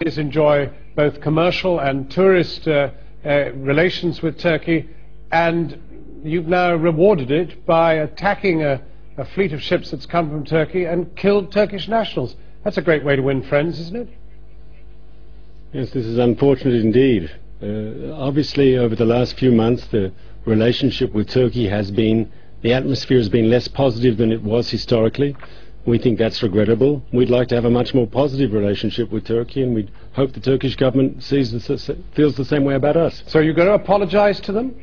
countries enjoy both commercial and tourist relations with Turkey, and you've now rewarded it by attacking a fleet of ships that's come from Turkey and killed Turkish nationals. That's a great way to win friends, isn't it? Yes, this is unfortunate indeed. Obviously, over the last few months, the relationship with Turkey has been, the atmosphere has been less positive than it was historically. We think that's regrettable. We'd like to have a much more positive relationship with Turkey, and we hope the Turkish government feels the same way about us. So you're going to apologize to them?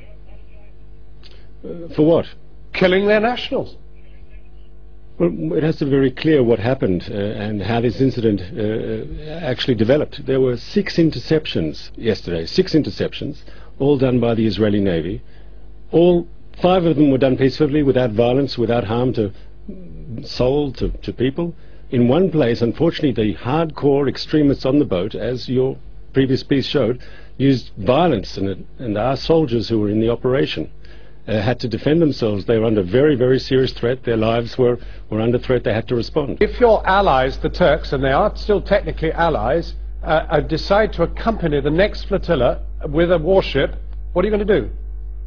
For what? Killing their nationals. Well, it has to be very clear what happened and how this incident actually developed. There were 6 interceptions yesterday, 6 interceptions, all done by the Israeli Navy. 5 of them were done peacefully, without violence, without harm to soul, to people. In one place, unfortunately, the hardcore extremists on the boat, as your previous piece showed, used violence, and our soldiers who were in the operation had to defend themselves. They were under very, very serious threat. Their lives were under threat. They had to respond. If your allies, the Turks, and they are still technically allies, decide to accompany the next flotilla with a warship, what are you going to do?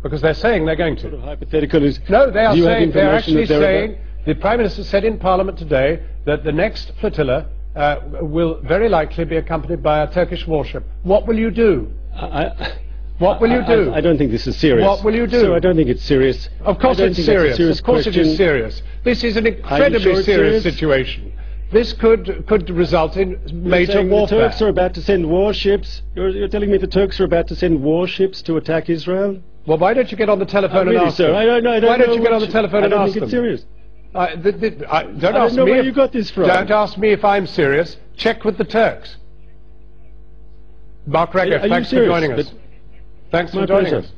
Because they're saying they're going to. Sort of hypothetical is, no, they are saying, they're actually saying, about? The Prime Minister said in Parliament today that the next flotilla will very likely be accompanied by a Turkish warship. What will you do? What will you do? I don't think this is serious. What will you do? So I don't think it's serious. Of course it's serious. Of course it is serious. This is an incredibly serious situation. This could result in major warfare. The Turks are about to send warships. You're telling me the Turks are about to send warships to attack Israel? Well, why don't you get on the telephone and really, ask sir, them? I don't know. Why don't you get on the telephone and ask them? I don't think it's serious. Don't ask me where you got this from. Don't ask me if I'm serious. Check with the Turks. Mark Regev, thanks for joining us. Thanks for joining us.